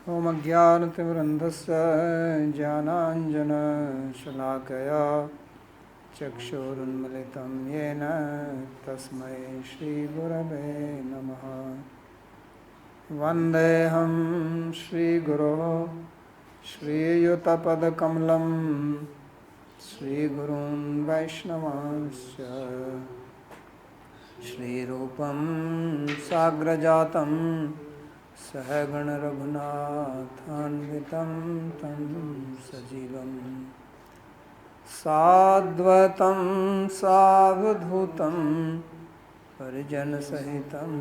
ॐ अज्ञानतिमिरन्धस्य ज्ञानाञ्जनशलाकया चक्षुरुन्मिलितं येन तस्मै श्रीगुरवे नमः। वन्देऽहं श्रीगुरोः श्रीयुतपदकमलं श्रीगुरून् वैष्णवांश्च श्रीरूपं साग्रजातं सहगण रघुनाथान्वितं तं सजीवं साद्वैतं सावधूतं परिजनसहितं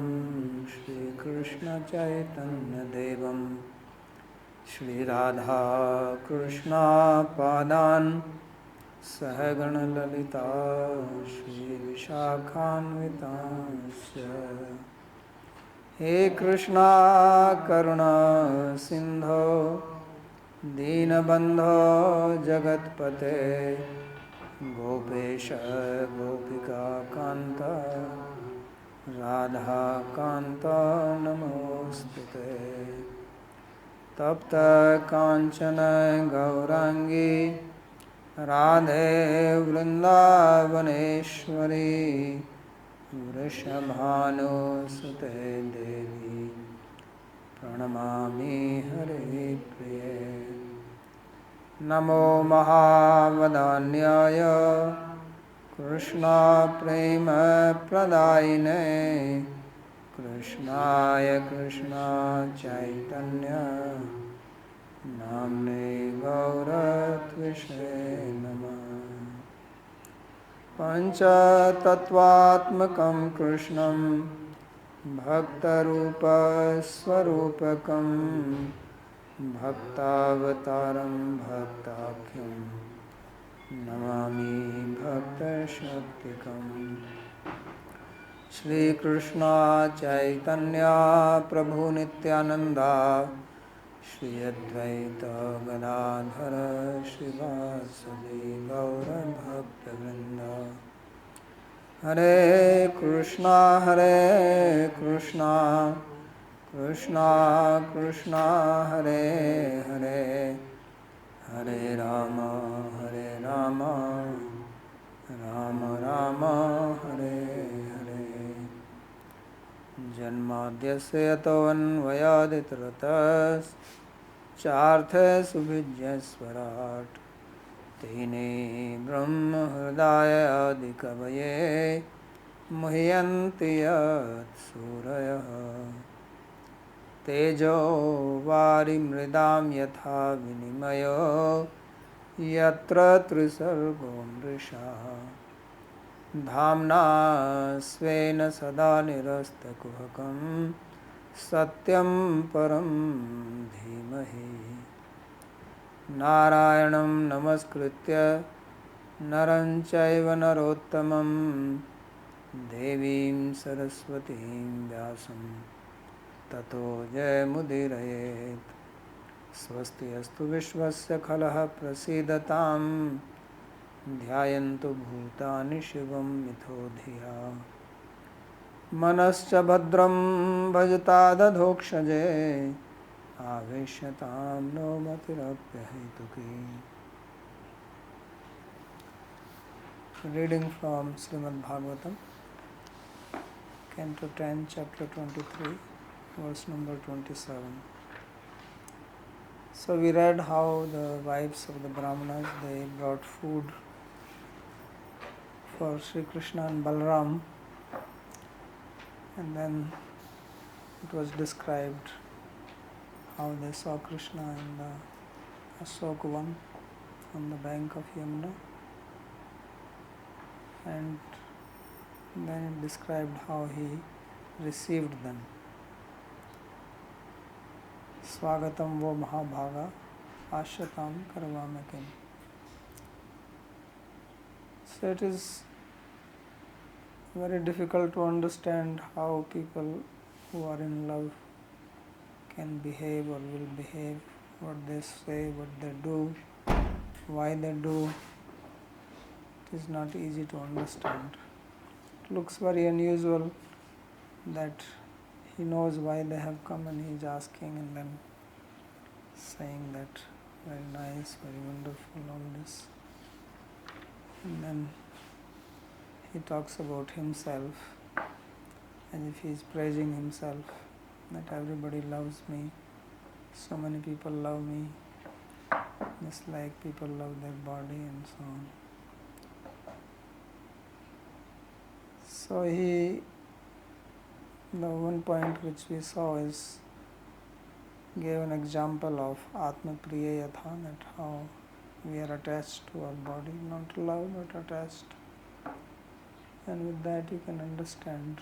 श्रीकृष्णचैतन्यदेवं श्रीराधाकृष्णपादान् सहगण ललिता श्रीविशाखान्वितांश्च। हे कृष्णा करुणा सिंधो दीनबंधो जगत्पते गोपेश गोपिका कांत राधा कांत नमोस्तुते। तप्त कांचन गौरांगी राधे वृंदावनेश्वरी वृषभानुसुते देवी प्रणमामि हरे प्रिये। नमो महावदान्याय कृष्णा प्रेम प्रदायिने कृष्णाय कृष्णा चैतन्य नाम्ने गौरत्विषे नमः। पंचतत्वात्मकं कृष्णं भक्तरूपस्वरूपकं भक्तावतारं भक्ताख्यं नमामि भक्तशक्तिकम्। श्रीकृष्ण चैतन्य प्रभु नित्यानंदा श्री अद्वैत गदाधर श्रीवासदि गौरभक्तवृंद। हरे कृष्णा कृष्णा कृष्णा हरे हरे हरे राम राम राम हरे हरे। जन्माद्यस्य यतोऽन्वयादितरतश्चार्थे सुविज्ञस्वराट् तेने ब्रह्महृदाय आदिकवये मुह्यन्ति यत्सूरयः। तेजो वारिमृदां यथा विनिमयो यत्र त्रिसर्गो मृषा धाम्ना स्वेन सदा निरस्तकुहकं सत्यं परं धीमहि। नारायणं नमस्कृत्य नरं चैव नरोत्तमं देवीं सरस्वतीं व्यासं ततो जयमुदीरयेत्। स्वस्ति अस्तु विश्वस्य खलः प्रसीदतां ध्यायन्तु भूतानि शिवं मिथो धिया। मनश्च भद्रं भजतादधोक्षजे आवेश्यतां no मतिरप्यहेतुकी। Reading from Śrīmad-Bhāgavatam, Canto 10, Chapter 23, verse number 27. So we read how the wives of the Brahmanas, they brought food for Sri Krishna and Balaram, and then it was described how they saw Krishna in the Ashokavan on the bank of Yamuna, and then it described how he received them. Swagatam vo Mahabhaga Ashyatam Karvamakim. So it is very difficult to understand how people who are in love can behave or will behave, what they say, what they do, why they do. It is not easy to understand. It looks very unusual that he knows why they have come and he is asking, and then saying that very nice, very wonderful, all this. And then he talks about himself as if he is praising himself, that everybody loves me, so many people love me, just like people love their body and so on. So the one point which we saw is, gave an example of Atma Priya Yatha, that how we are attached to our body, not love but attached. And with that you can understand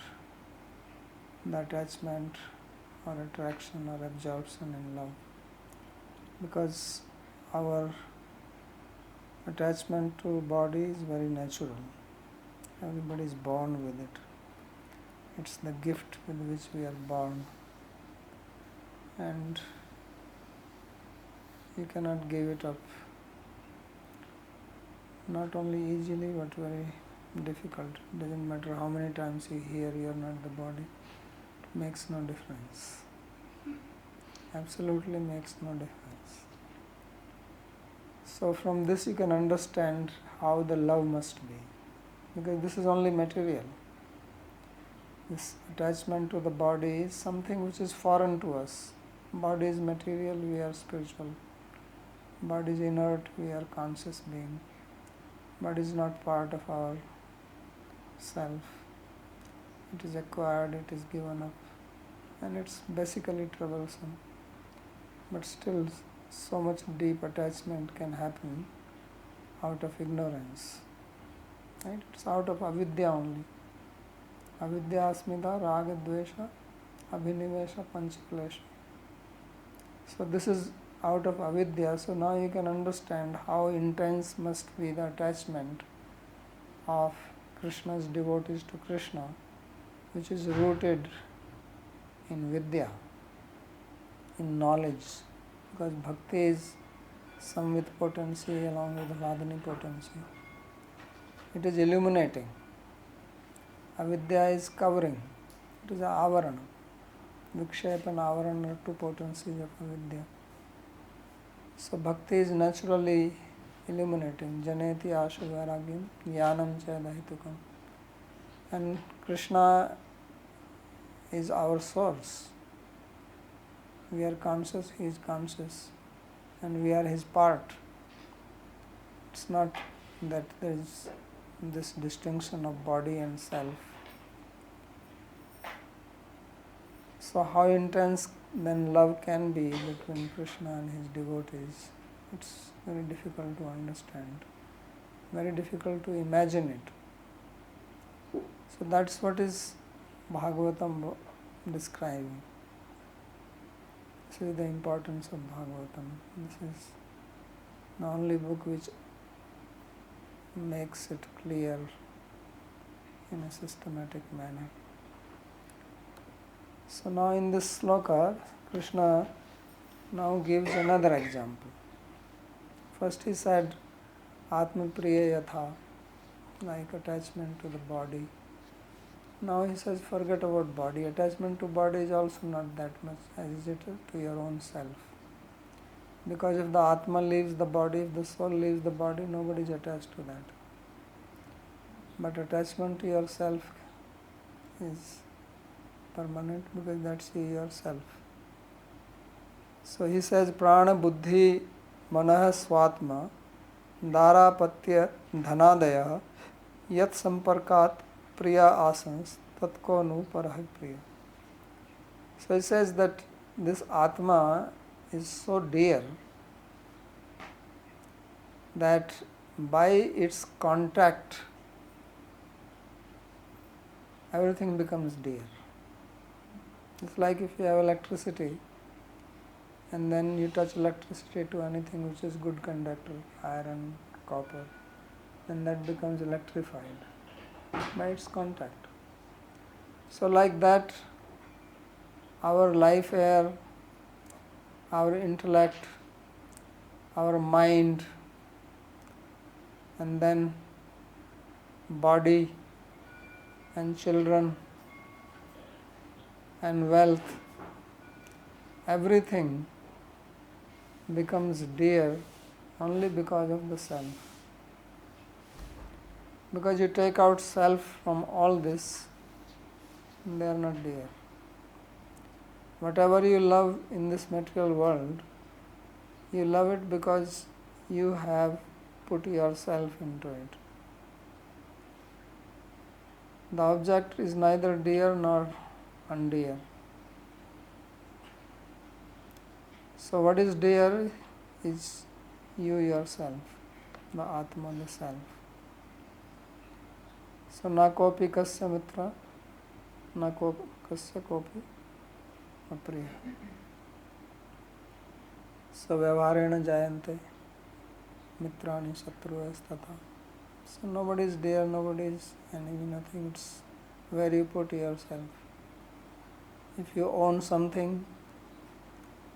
the attachment or attraction or absorption in love. Because our attachment to body is very natural. Everybody is born with it. It's the gift with which we are born. And you cannot give it up. Not only easily but very difficult. It doesn't matter how many times you hear you are not the body. It makes no difference. Absolutely makes no difference. So from this you can understand how the love must be. Because this is only material. This attachment to the body is something which is foreign to us. Body is material, we are spiritual. Body is inert, we are conscious being. Body is not part of our self. It is acquired, it is given up, and it's basically troublesome. But still, so much deep attachment can happen out of ignorance. Right? It's out of avidya only. Avidya asmita raga dvesha abhinivesha panchaklesha. So this is out of avidya. So now you can understand how intense must be the attachment of Krishna's devotees to Krishna, which is rooted in vidya, in knowledge. Because bhakti is samvit potency along with vadani potency. It is illuminating. Avidya is covering. It is a avarana. Vikshepa and avarana are two potencies of avidya. So bhakti is naturally illuminating. Janeti asha vairagyam jnanam cha dahitukam. And Krishna is our source. We are conscious, he is conscious. And we are his part. It's not that there is this distinction of body and self. So how intense then love can be between Krishna and his devotees, it's very difficult to understand, very difficult to imagine it. So that's what is Bhāgavatam describing. This is the importance of Bhāgavatam. This is the only book which makes it clear in a systematic manner. So now in this sloka, Krishna now gives another example. First he said, Atma Priya Yatha, like attachment to the body. Now he says, forget about body. Attachment to body is also not that much as is it to your own self. Because if the Atma leaves the body, if the soul leaves the body, nobody is attached to that. But attachment to yourself is permanent because that's you yourself. So he says, Prana Buddhi Manah Swatma Darapatya Dhanadaya Yat Samparkat Priya Asans Tatko Nu Parah Priya. So he says that this Atma is so dear that by its contact everything becomes dear. It's like if you have electricity and then you touch electricity to anything which is good conductor, iron, copper, then that becomes electrified by its contact. So like that, our life air, our intellect, our mind, and then body and children and wealth, everything becomes dear only because of the self. Because you take out self from all this, they are not dear. Whatever you love in this material world, you love it because you have put yourself into it. The object is neither dear nor undear. So what is dear is you yourself, the Atma, the self. So na kopi kasya mitra, na kasya kopi apriya. So vyavharena jayante mitrani shatruyas tatha. So nobody is dear, nobody is enemy, nothing. It's where you put yourself. If you own something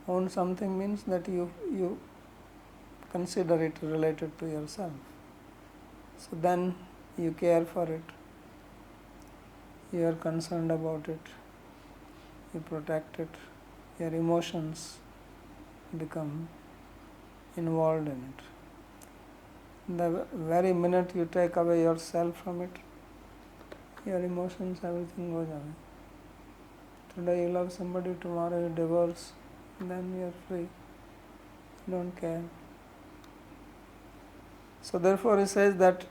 means that you consider it related to yourself. So then you care for it, you are concerned about it, you protect it, your emotions become involved in it. The very minute you take away yourself from it, your emotions, everything goes away. Today you love somebody, tomorrow you divorce, then you are free, you don't care. So therefore he says that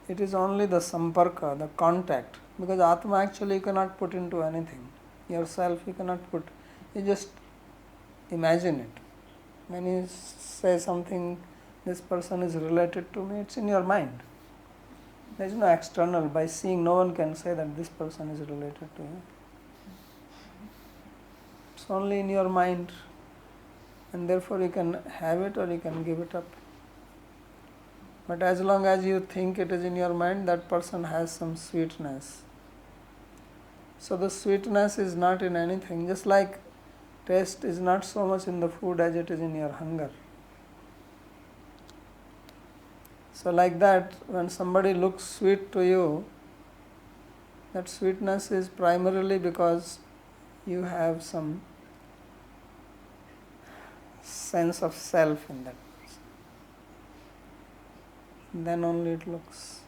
it is only the samparka, the contact, because Atma actually you cannot put into anything. Yourself you cannot put, you just imagine it. When you say something, this person is related to me, it's in your mind. There is no external, by seeing no one can say that this person is related to you. It's only in your mind, and therefore you can have it or you can give it up. But as long as you think it is in your mind, that person has some sweetness. So the sweetness is not in anything, just like taste is not so much in the food as it is in your hunger. So like that, when somebody looks sweet to you, that sweetness is primarily because you have some sense of self in that person. Then only it looks.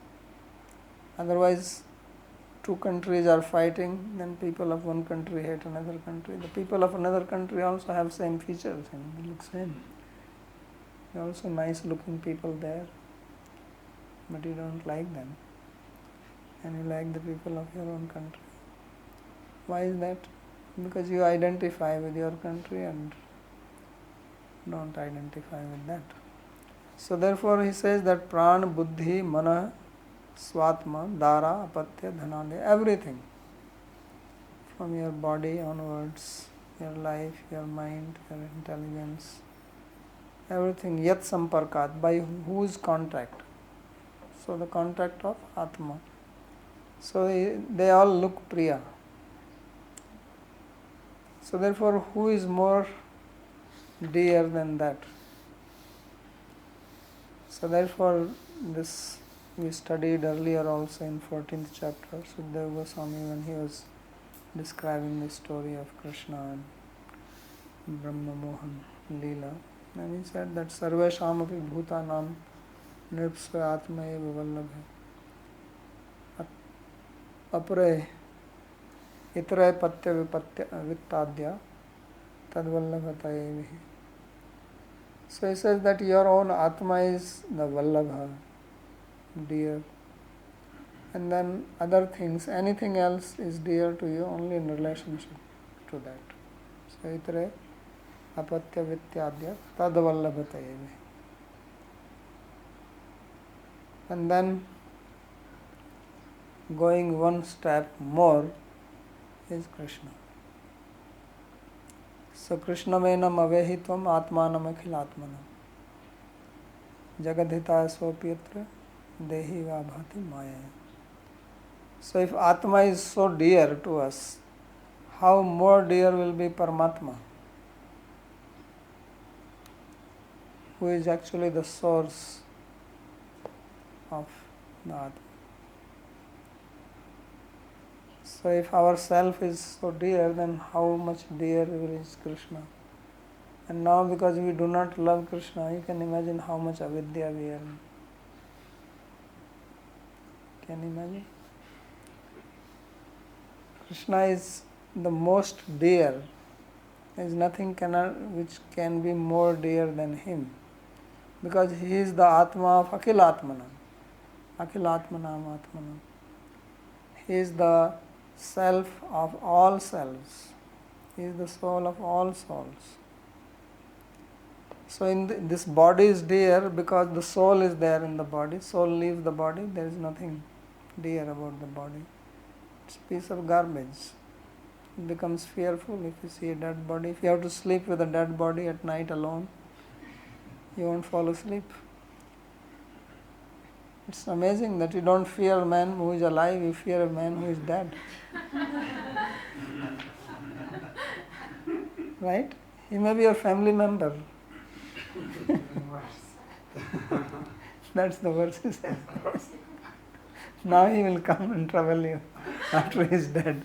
Otherwise, two countries are fighting, then people of one country hate another country. The people of another country also have same features and they look same. There are also nice looking people there, but you don't like them, and you like the people of your own country. Why is that? Because you identify with your country and don't identify with that. So therefore he says that prana, buddhi, mana, swatma, dara, apatya, dhanadya, everything from your body onwards, your life, your mind, your intelligence, everything, yat samparkat, by whose contact? So the contact of Atma. So they all look priya. So therefore who is more dear than that? So therefore this we studied earlier also in 14th chapter, Sukadeva Goswami, when he was describing the story of Krishna and Brahma Mohan Leela, and he said that Sarvesham api bhutanam nirpsva atma eva vallabha apare itare patya vipatya vittadya tadvallabhata evihi. So he says that your own Atma is the Vallabha, dear, and then other things, anything else is dear to you only in relationship to that. So itare apatya vityadya tadvallabhata evihi. And then going one step more is Krishna. So Krishna menam avehitvam atmanam akhilatmanam jagadhita swapyatra dehi va bhati maya. So if Atma is so dear to us, how more dear will be Paramatma, who is actually the source of the Atma. So if our self is so dear, then how much dear is Krishna? And now because we do not love Krishna, you can imagine how much avidya we are in. Can you imagine? Krishna is the most dear. There is nothing which can be more dear than him. Because he is the Atma of Akhilatmanam. Akhilatmanam Atmanam. He is the self of all selves. He is the soul of all souls. So this body is dear because the soul is there in the body. Soul leaves the body, there is nothing dear about the body. It's a piece of garbage. It becomes fearful if you see a dead body. If you have to sleep with a dead body at night alone, you won't fall asleep. It's amazing that you don't fear a man who is alive, you fear a man who is dead. Right? He may be your family member. That's the verse he says. Now he will come and trouble you after he is dead.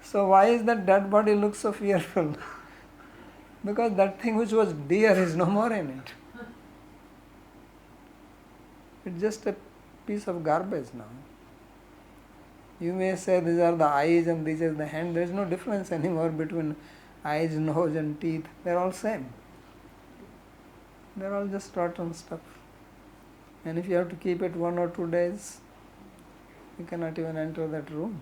So why is that dead body look so fearful? Because that thing which was dear is no more in it. It's just a piece of garbage now. You may say these are the eyes and this is the hand. There is no difference anymore between eyes, nose and teeth. They are all same. They are all just rotten stuff. And if you have to keep it 1 or 2 days, you cannot even enter that room.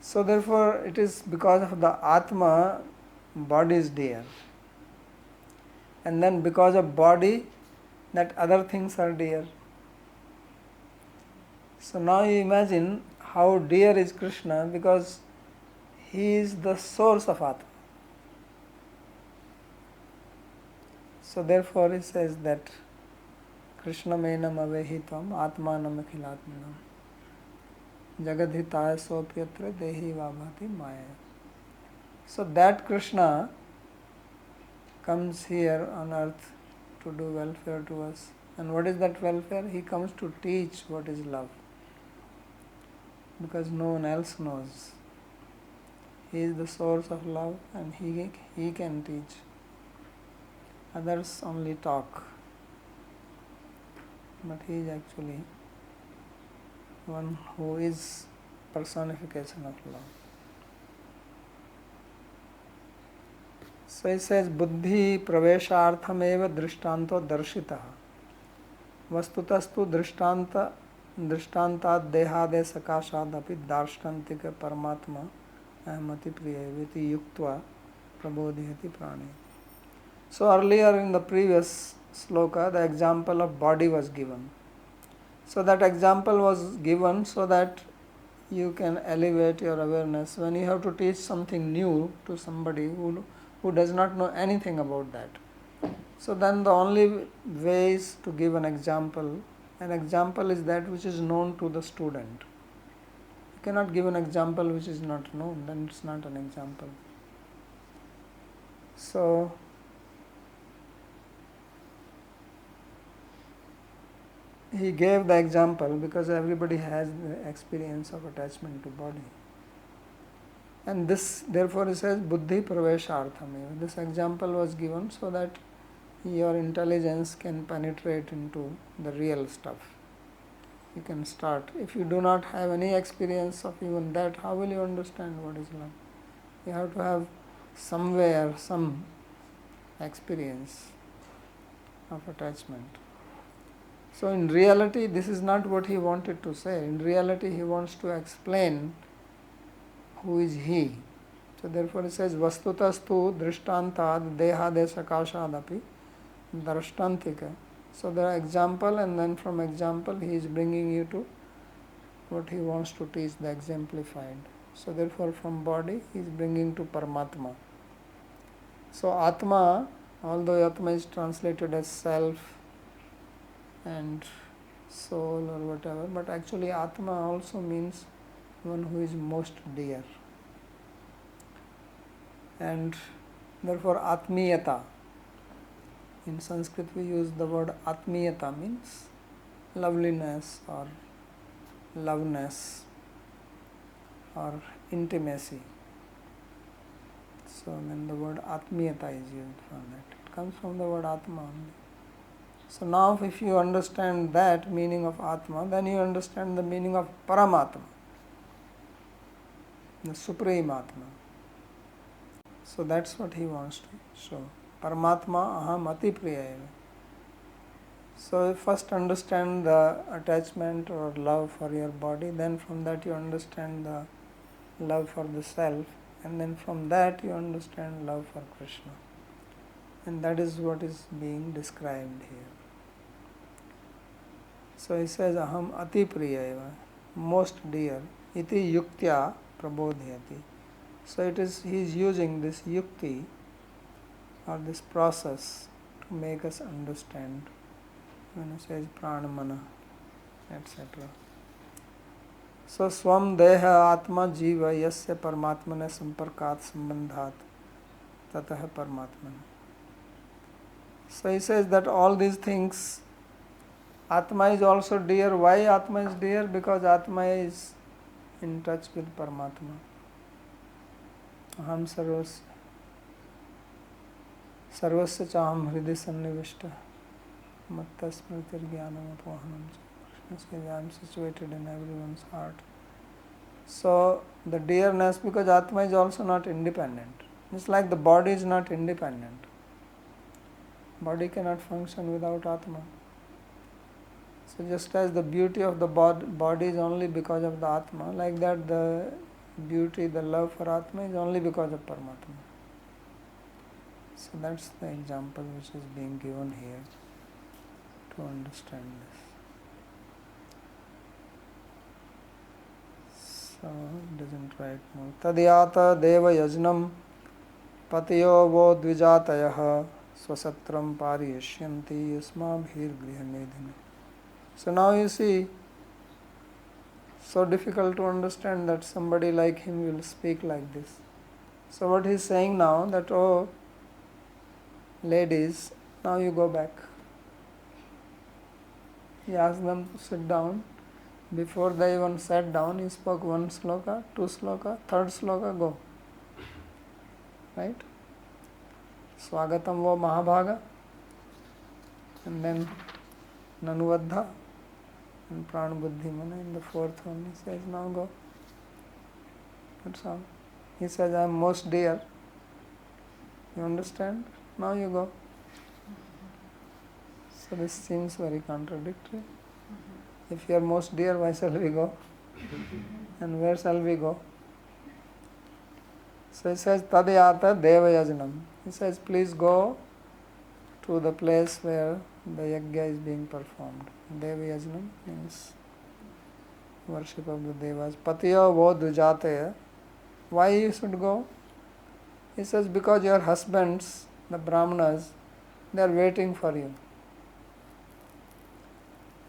So therefore it is because of the Atma, body is dear. And then because of body, that other things are dear. So now you imagine how dear is Krishna because he is the source of Atma. So therefore he says that Krishna menam avehitam atmanam akhilatmanam jagadhitaya sopyatra dehi vabhati maya. So that Krishna comes here on earth to do welfare to us. And what is that welfare? He comes to teach what is love. Because no one else knows. He is the source of love and he can teach. Others only talk. But he is actually one who is personification of love. So he says, buddhi pravesharthameva drishtanto darshitaha. Vastutastu drishtantad dehade sakashadapi darshtantika paramatma ahmati priyaviti yuktva prabodhiyati prane. So earlier in the previous sloka, the example of body was given. So that example was given so that you can elevate your awareness. When you have to teach something new to somebody who does not know anything about that. So then the only way is to give an example. An example is that which is known to the student. You cannot give an example which is not known, then it's not an example. So he gave the example because everybody has the experience of attachment to body. And this, therefore he says, buddhi praveshartham. This example was given so that your intelligence can penetrate into the real stuff. You can start. If you do not have any experience of even that, how will you understand what is love? You have to have somewhere some experience of attachment. So in reality, this is not what he wanted to say. In reality, he wants to explain who is he. So therefore he says, vastutastu drishtantad dehade sakashadapi darshtantika. So there are example, and then from example he is bringing you to what he wants to teach, the exemplified. So therefore from body he is bringing to Paramatma. So Atma, although Atma is translated as self and soul or whatever, but actually Atma also means one who is most dear. And therefore Atmiyata. In Sanskrit we use the word Atmiyata, means loveliness or loveness. or intimacy. So then the word Atmiyata is used for that. It comes from the word Atma only. So now if you understand that meaning of Atma, then you understand the meaning of Paramatma, the Supreme Atma. So that's what he wants to show. Paramatma aham ati priyaya. So first understand the attachment or love for your body, then from that you understand the love for the self, and then from that you understand love for Krishna. And that is what is being described here. So he says, aham ati priyaya, most dear, iti yuktya prabodhyati. So it is, he is using this yukti or this process to make us understand. When he says pranamana, etc. So swam deha atma jiva yasya paramatmane samparkat sambandhat tatah paramatmana. So he says that all these things, Atma is also dear. Why Atma is dear? Because Atma is in touch with Paramatma. Aham sarvasya chaham hridhi sannivishta matta smritir jnanam apohanam. Krishna says, I am situated in everyone's heart. So the dearness, because Atma is also not independent. It's like the body is not independent. Body cannot function without Atma. So just as the beauty of the body is only because of the Atma, like that the beauty, the love for Atma is only because of Paramatma. So that's the example which is being given here to understand this. So it doesn't write more. Tadyata deva yajnam patiyo vo dvijatayah swasatram pariyashyanti yasmabhir grihamedhini. So now you see, so difficult to understand that somebody like him will speak like this. So what he is saying now, that oh ladies, now you go back. He asked them to sit down. Before they even sat down, he spoke one sloka, two sloka, third sloka, go. Right? Swagatam vo Mahabhaga, and then Nanuvadha and Pranabuddhimana in the fourth one. He says, now go. That's all. He says, I am most dear. You understand? Now you go. So this seems very contradictory. If you are most dear, why shall we go? And where shall we go? So he says, Tadyata Devayajanam. He says, please go to the place where the yajna is being performed. Devayajanam means worship of the devas. Patiyo vo dvijataya. Why you should go? He says, because your husbands, the brahmanas, they are waiting for you.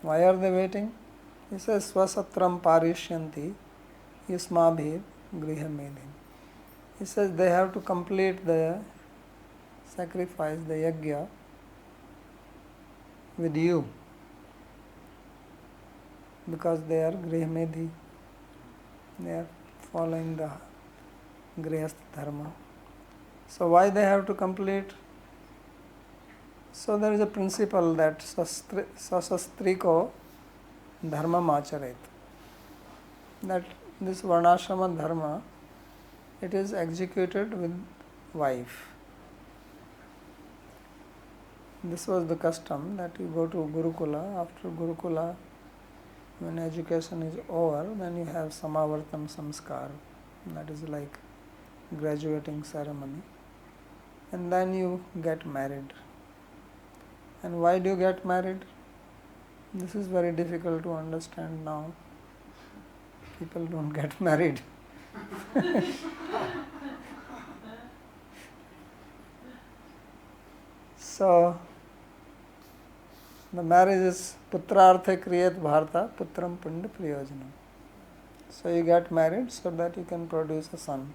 Why are they waiting? He says, Swasatram parishyanti yusmabhir grihamedhin. He says they have to complete the sacrifice, the yajna, with you, because they are grihamedhi. They are following the grihastha dharma. So why they have to complete? So there is a principle that sasastriko dharma macharet. That this varnashrama dharma, it is executed with wife. This was the custom that you go to Gurukula. After Gurukula, when education is over, then you have Samavartan Samskar. That is like graduating ceremony. And then you get married. And why do you get married? This is very difficult to understand now. People don't get married. So, the marriage is putrarthe kriyat bharta putram punda priyojanam. So you get married so that you can produce a son.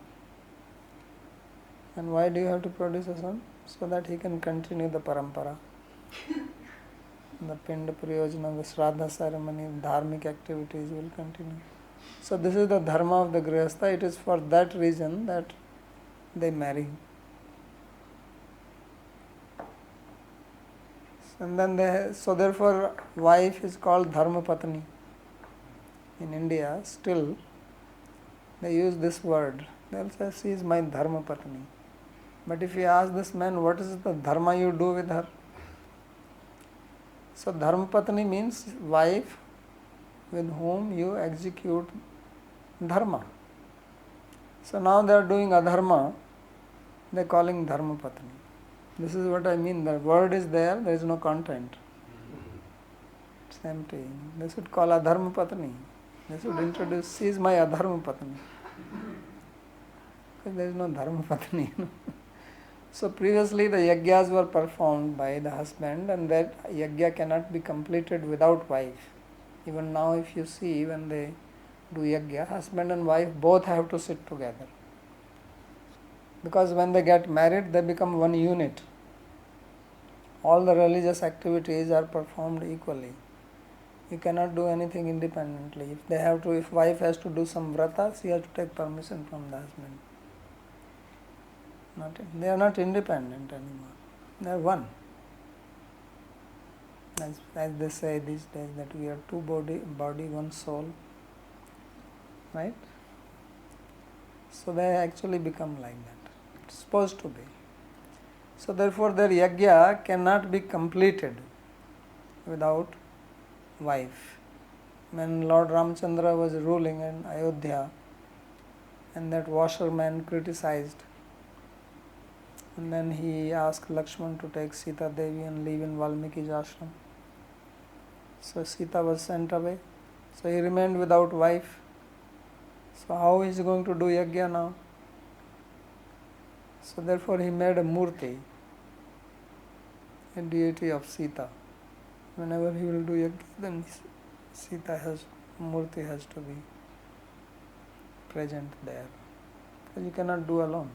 And why do you have to produce a son? So that he can continue the parampara. The pinda priyojana, the shraddha ceremony, dharmic activities will continue. So this is the dharma of the grihastha. It is for that reason that they marry. And then so therefore wife is called dharma patni. In India still they use this word. They'll say she is my dharma patni. But if you ask this man, what is the dharma you do with her? So dharma patni means wife with whom you execute dharma. So now they are doing adharma, they are calling dharma patni. This is what I mean. The word is there is no content. It's empty. They should call adharma patni. They should introduce, she is my adharma patni. Because there is no dharma patni. So previously the yagyas were performed by the husband, and that yagya cannot be completed without wife. Even now if you see, when they do yagya, husband and wife both have to sit together. Because when they get married, they become one unit. All the religious activities are performed equally. You cannot do anything independently. If wife has to do some vrata, she has to take permission from the husband. They are not independent anymore. They are one. As they say these days, that we are two body, one soul. Right? So they actually become like that. It's supposed to be. So therefore their yagya cannot be completed without wife. When Lord Ramchandra was ruling in Ayodhya, and that washerman criticized, and then he asked Lakshman to take Sita Devi and live in Valmiki's ashram. So Sita was sent away. So he remained without wife. So how is he going to do yagya now? So therefore he made a murti, a deity of Sita. Whenever he will do yagya, then murti has to be present there. Because you cannot do alone.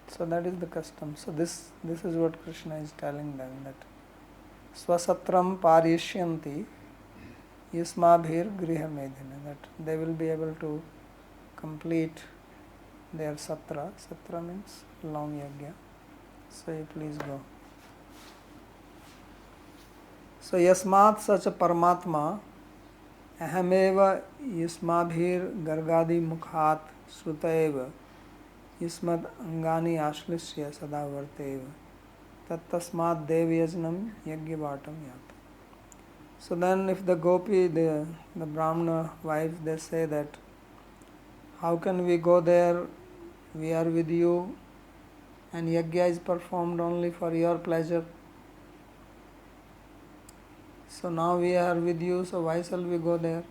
So that is the custom. So this is what Krishna is telling them, that swasatram parishyanti yasmabhir griha medhina, that they will be able to complete their satra. Satra means long yagya. So you please go. So yasmat sacha paramatma ahameva yasmabhir gargadi mukhat srutaeva yasmad angani ashlishya sada varteva tattasmat devyajnam yagyavatam yat. So then if the gopi, the brahmana wives, they say that, how can we go there? We are with you and yagya is performed only for your pleasure. So now we are with you, so why shall we go there?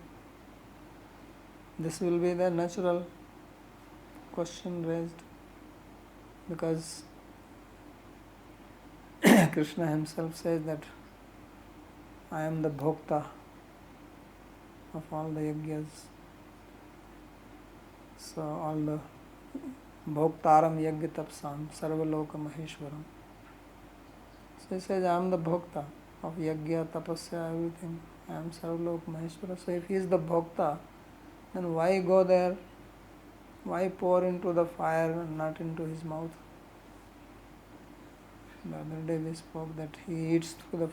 This will be the natural question raised, because Krishna himself says that I am the bhokta of all the yagyas. So all the bhoktaram yagya tapsam sarvaloka maheshwaram. So he says, I am the bhokta of yagya, tapasya, everything. I am sarvaloka maheshwara. So if he is the bhokta, then why go there? Why pour into the fire and not into his mouth? The other day we spoke that he eats through the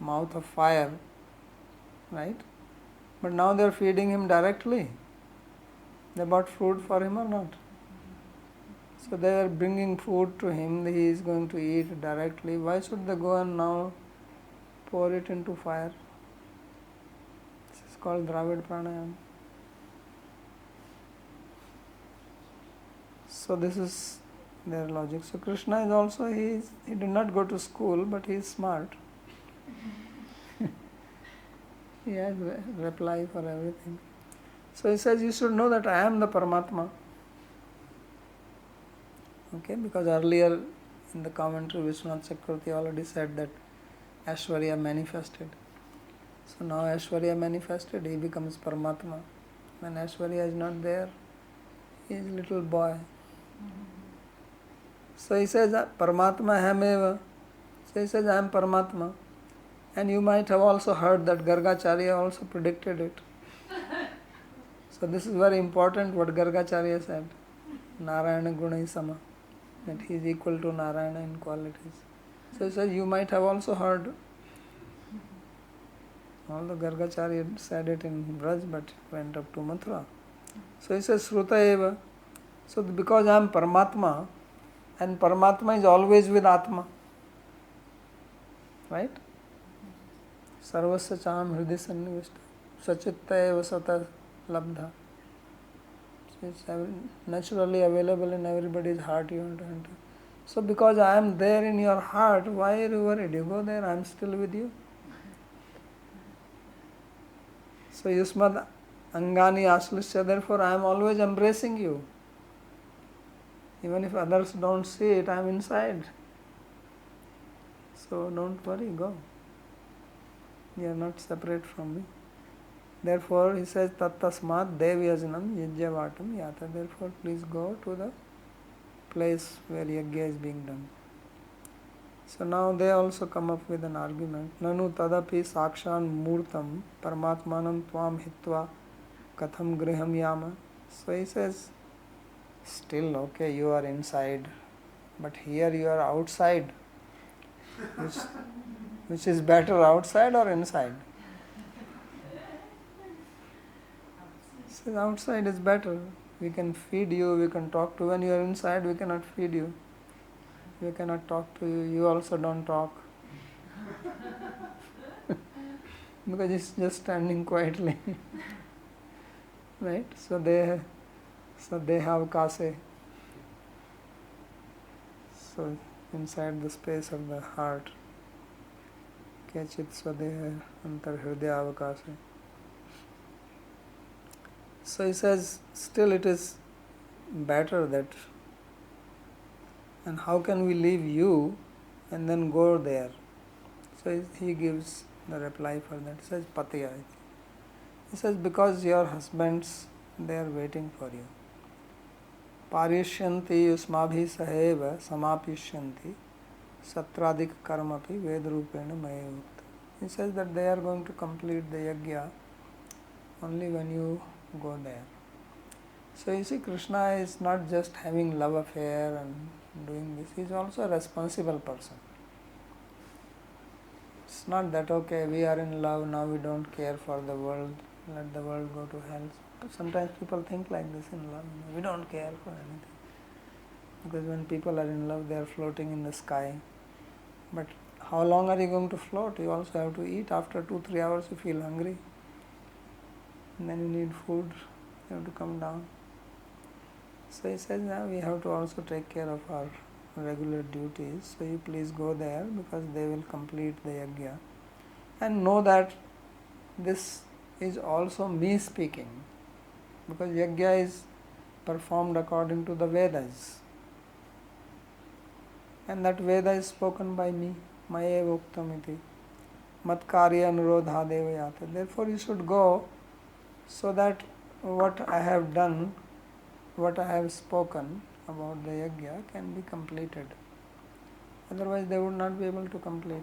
mouth of fire, right? But now they are feeding him directly. They bought food for him or not? So they are bringing food to him, he is going to eat directly. Why should they go and now pour it into fire? This is called Dravid Pranayam. So this is their logic. So Krishna is also, he did not go to school, but he is smart. He has a reply for everything. So he says, you should know that I am the Paramatma. Okay, because earlier in the commentary Vishwanath Chakravarti already said that Aishwarya manifested. So now Aishwarya manifested, he becomes Paramatma. When Aishwarya is not there, he is a little boy. So he says, Paramatma hameva. So he says, I am Paramatma. And you might have also heard that Gargacharya also predicted it. So this is very important what Gargacharya said. Narayana Gunai Sama. That he is equal to Narayana in qualities. So he says, you might have also heard, although Gargacharya said it in Braj but went up to Mathura. So he says, Sruta eva. So because I am Paramatma, and Paramatma is always with Atma. Right? Sarvasya cham hridhi sannivishta. Sachitta eva sata labdha. So it's naturally available in everybody's heart, you want to enter. So because I am there in your heart, why are you worried? You go there, I am still with you. So yusmad angani aslisya, therefore I am always embracing you. Even if others don't see it, I am inside. So don't worry, go. You are not separate from me. Therefore he says, tattasmat devyajanam yajyavatam yata. Therefore please go to the place where yajna is being done. So now they also come up with an argument. Nanu tadapi sakshan murtam paramatmanam tvam hitva katham griham yama. So he says, still okay, you are inside, but here you are outside. Which is better, outside or inside? He says outside is better. We can feed you, we can talk to you. When you are inside, we cannot feed you. We cannot talk to you. You also don't talk. Because it's just standing quietly. Right? So they have kase. So inside the space of the heart. Kechit swadeha antar hridaya avakase. So he says, still it is better that, and how can we leave you and then go there? So he gives the reply for that. He says, Patiya. He says, because your husbands, they are waiting for you. Parishyanti yusmabhi saheva samapishyanti satradik karmapi vedrupena mayavukta. He says that they are going to complete the yajna only when you go there. So you see, Krishna is not just having love affair and doing this, he is also a responsible person. It's not that, okay, we are in love, now we don't care for the world, let the world go to hell. Sometimes people think like this in love, we don't care for anything. Because when people are in love, they are floating in the sky. But how long are you going to float? You also have to eat. After 2-3 hours you feel hungry. And then you need food, you have to come down. So he says, now we have to also take care of our regular duties. So you please go there because they will complete the yajna. And know that this is also me speaking. Because yajna is performed according to the Vedas. And that Veda is spoken by me. Mayeva uktamiti. Mat karya anurodha devayata. Therefore you should go so that what I have done, what I have spoken about the yajna can be completed. Otherwise they would not be able to complete.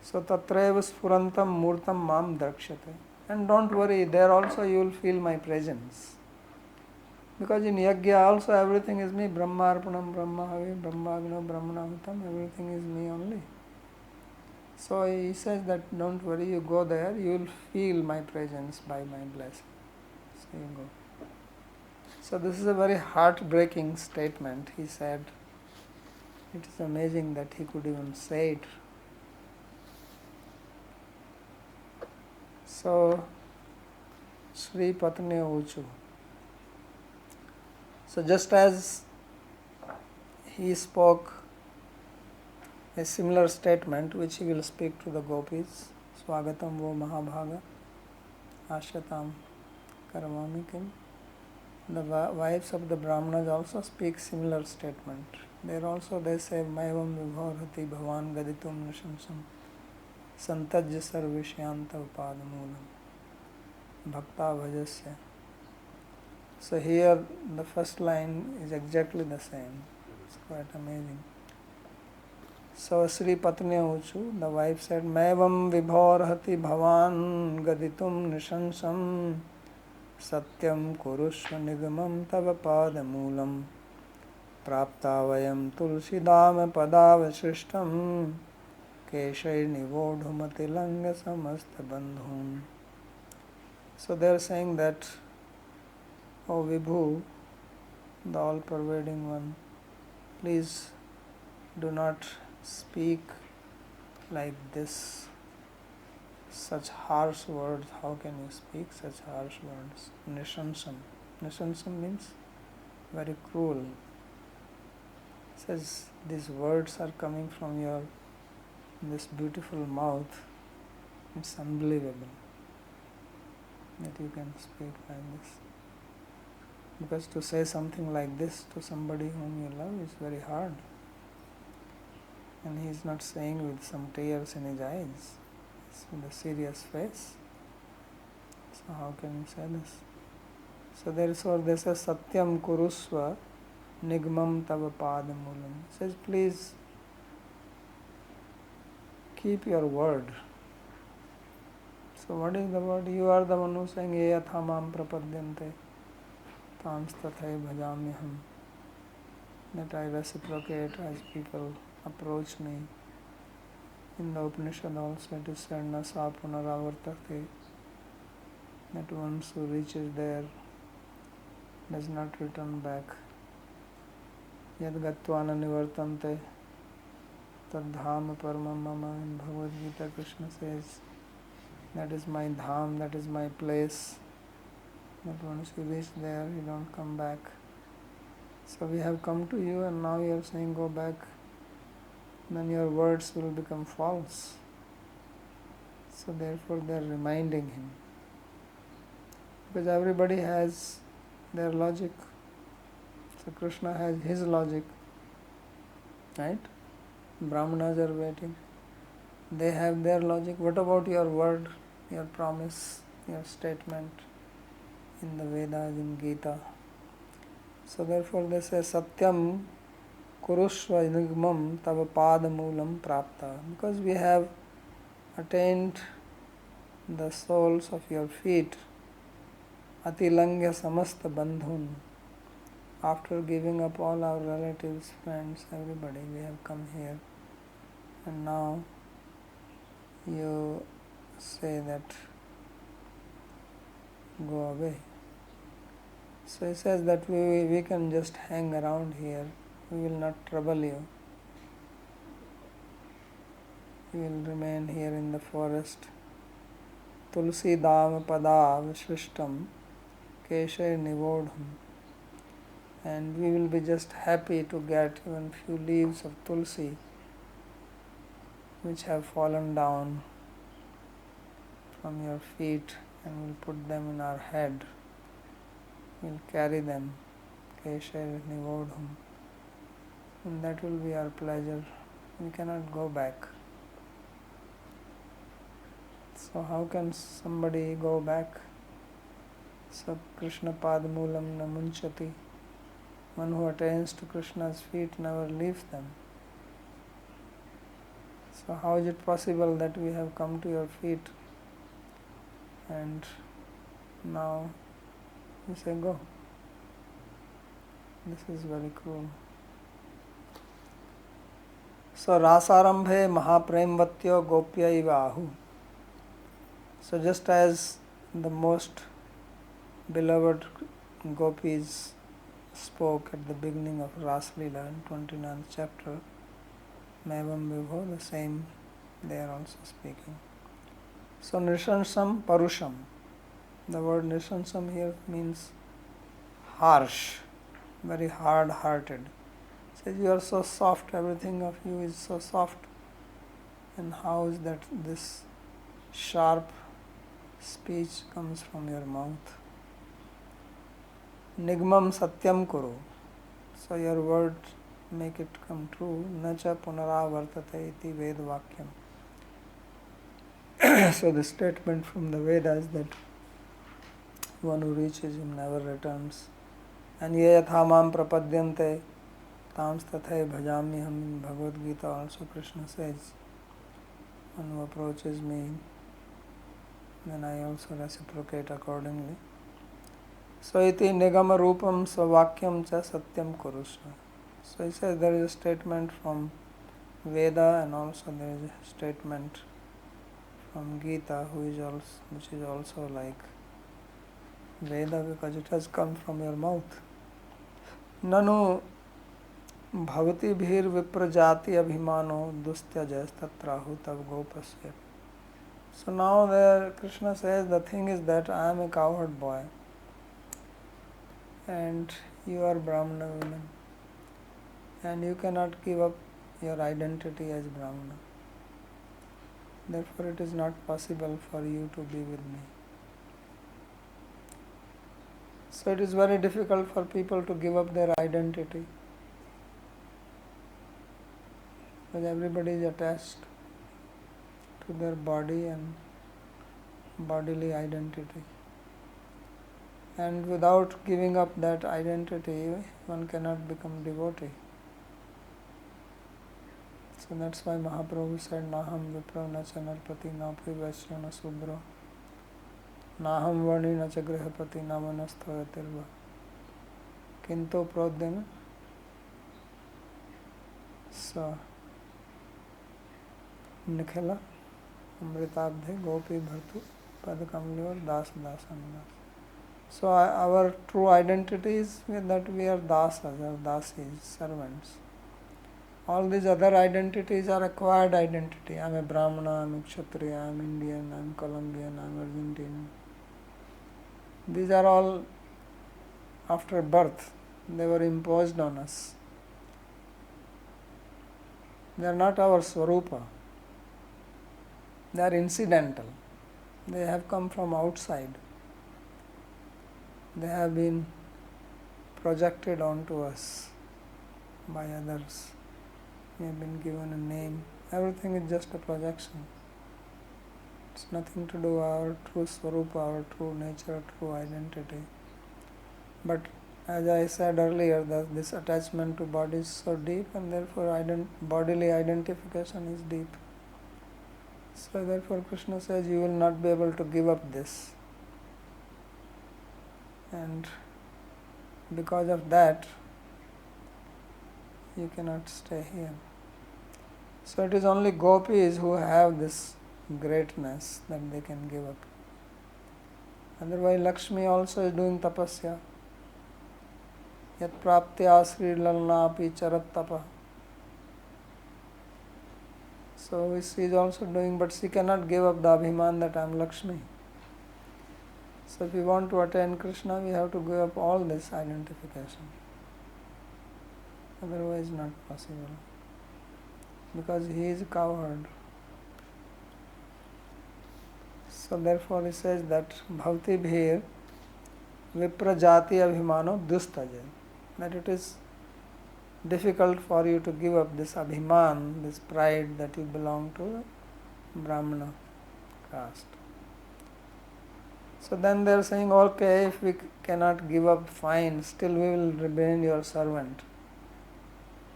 So tatreva sphurantam murtam mam drakshate. And don't worry, there also you will feel my presence. Because in yajna also everything is me. Brahmarpanam, Brahmahavi, Brahmagno, Brahmanahutam, everything is me only. So he says that don't worry, you go there, you will feel my presence by my blessing. So you go. So this is a very heartbreaking statement. He said, it is amazing that he could even say it. So, Sri Patne Uchu. So just as he spoke a similar statement which he will speak to the gopis, Swagatam vo Mahabhaga, Ashyatam Karamami Kim. The wives of the Brahmanas also speak similar statement. There also they say, Maivam vibhorhati bhavan gaditum nishamsam santajya sarvishayanta upadamulam bhakta bhajasya. So here the first line is exactly the same. It's quite amazing. So Sri Patnya Uchu, the wife said, Maivam vibhorhati bhavan gaditum nishansam Satyam kurushva nigamam tava padamulam prapta vayam tulsidam padavashrishtam keshair nivodhumatilanga samasta bandhum. So they are saying that, O Vibhu, the all-pervading one, please do not speak like this, such harsh words. How can you speak such harsh words? Nishansam. Nishansam means very cruel. Says these words are coming from your this beautiful mouth. It's unbelievable that you can speak like this. Because to say something like this to somebody whom you love is very hard. And he is not saying with some tears in his eyes. It's with a serious face. So how can you say this? So therefore they say Satyam Kurusva Nigmam Tava Padamulam. Says please keep your word. So what is the word? You are the one who is saying Ye Yathamam Prapadyante Tams Tathai Bhajamyaham. That I reciprocate as people approach me. In the Upanishad also it is said Na sa punaravartate, that once who reaches there does not return back. Yad gatvana nivartante tad dham paramam mama. In Bhagavad Gita Krishna says that is my dham, that is my place, that once you reach there you don't come back. So we have come to you and now you are saying go back. Then your words will become false. So therefore they are reminding him. Because everybody has their logic. So Krishna has his logic. Right? Brahmanas are waiting. They have their logic. What about your word, your promise, your statement in the Vedas, in Gita? So therefore they say Satyam Kurushva Nigmam Tava Padamulam Prapta. Because we have attained the soles of your feet, Atilangya Samasta Bandhun. After giving up all our relatives, friends, everybody, we have come here. And now you say that go away. So he says that we can just hang around here. We will not trouble you. You will remain here in the forest. Tulsi dam padav shrishtam keshay nivodham. And we will be just happy to get even few leaves of tulsi which have fallen down from your feet, and we'll put them in our head. We'll carry them. Keshay nivodham. And that will be our pleasure. We cannot go back. So how can somebody go back? So Krishna Padmulam Namunchati. One who attains to Krishna's feet never leaves them. So how is it possible that we have come to your feet and now you say go? This is very cruel. So Rāsa-rambhe Mahapremvatyo Gopya iva ahu. So just as the most beloved gopis spoke at the beginning of Rāsa-līlā in 29th chapter, Mevam Vibho, the same they are also speaking. So Nishansam Parusham. The word Nishansam here means harsh, very hard-hearted. Says you are so soft, everything of you is so soft. And how is that this sharp speech comes from your mouth? Nigmam satyam kuru. So your word make it come true. Nacha punaravartate iti ved vakyam. So the statement from the Vedas that one who reaches him never returns. And ye yathamam prapadyante tams tathai bhajamyaham. In Bhagavad Gita also Krishna says, one who approaches me, then I also reciprocate accordingly. So iti nigama rupam swavakyam cha satyam kurusha. So he says there is a statement from Veda and also there is a statement from Gita which is also like Veda because it has come from your mouth. Nanu bhavati bhir viprajati abhimano dustyaja tatrahu tav gopasya. So now there Krishna says the thing is that I am a cowherd boy and you are Brahmana women and you cannot give up your identity as Brahmana. Therefore it is not possible for you to be with me. So it is very difficult for people to give up their identity because everybody is attached to their body and bodily identity. And without giving up that identity, one cannot become devotee. So that's why Mahaprabhu said, Naham vipro na cha narpati na vaishya na sudra Naham varni na cha grihapati na manastha yatirva Canto prodhyana sa nikhila amritabdhe gopi bhartu padakamlivar das dasanas. So our true identity is that we are dasas or dasis, servants. All these other identities are acquired identity. I am a Brahmana, I am a Kshatriya, I am Indian, I am Colombian, I am Argentinian. These are all after birth. They were imposed on us. They are not our Swarupa. They are incidental. They have come from outside. They have been projected onto us by others. We have been given a name. Everything is just a projection. It's nothing to do with our true Swarupa, our true nature, true identity. But as I said earlier, that this attachment to body is so deep and therefore bodily identification is deep. So therefore Krishna says you will not be able to give up this. And because of that, you cannot stay here. So it is only gopis who have this greatness that they can give up. Otherwise Lakshmi also is doing tapasya. Yat praptya Śrīmad-Bhāgavata api charat tapa. So she is also doing, but she cannot give up the abhiman that I am Lakshmi. So if we want to attain Krishna, we have to give up all this identification. Otherwise not possible. Because he is a cowherd. So therefore he says that bhavti bhir viprajati abhimano dustaja. That it is difficult for you to give up this abhiman, this pride that you belong to Brahmana caste. So then they are saying, okay, if we cannot give up, fine, still we will remain your servant.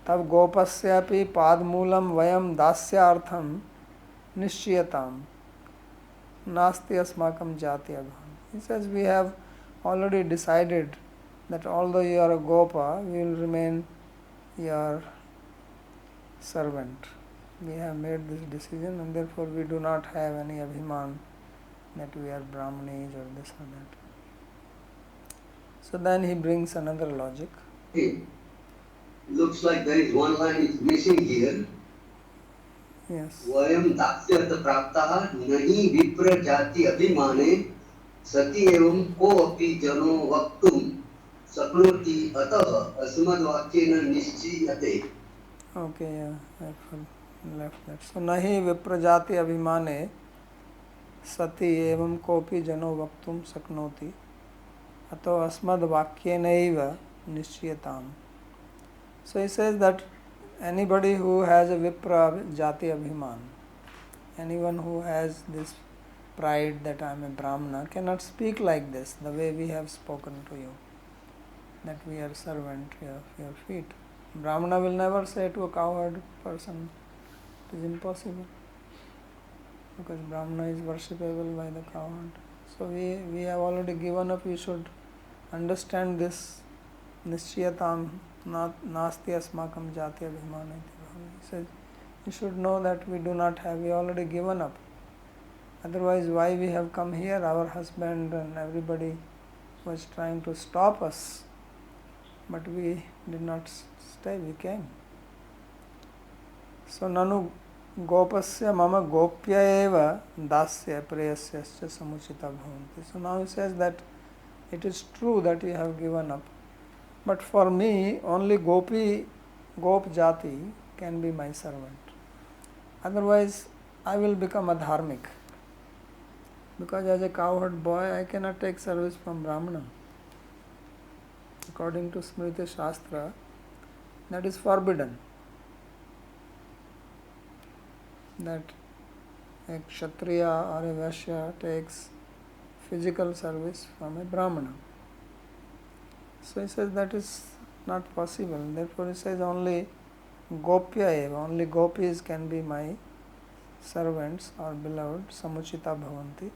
Tab gopasyapi padmulam vayam dasyartham nishchiyatam nasti asmakam jati abham. He says, we have already decided that although you are a gopa, we will remain your servant. We have made this decision and therefore we do not have any abhiman that we are Brahmanis or this or that. So then he brings another logic. Hey, looks like there is one line is missing here. Yes. Vayam dasyartha praptaha nahi vipra jati abhimane sati evam ko api jano vaktum saknoti atah asmad vakyena nischiyate. Okay, yeah, I left that. So nahi viprajati abhimane sati evam kopi jano vaktum saknoti ato asmad vakyenaiva nishchiyatam. So he says that anybody who has a vipra jati abhiman, anyone who has this pride that I am a Brahmana cannot speak like this, the way we have spoken to you, that we are servant of your feet. Brahmana will never say to a cowherd person, it is impossible, because Brahmana is worshipable by the cowherd. So we have already given up, we should understand this nishyatam nasti asmakam jati abhimana iti bhava. He says, you should know that we do not have, we already given up. Otherwise, why we have come here? Our husband and everybody was trying to stop us, but we did not stay, we came. So, nanu gopasya mama gopya eva dasya preyasyascha samuchita bhavanti. So, now he says that it is true that you have given up, but for me, only gop jati can be my servant. Otherwise, I will become a dharmic. Because as a cowherd boy, I cannot take service from Brahmana. According to Smriti Shastra, that is forbidden. That a Kshatriya or a Vaishya takes physical service from a Brahmana. So he says that is not possible. Therefore he says only Gopya eva, only gopis can be my servants or beloved, samuchita bhavanti.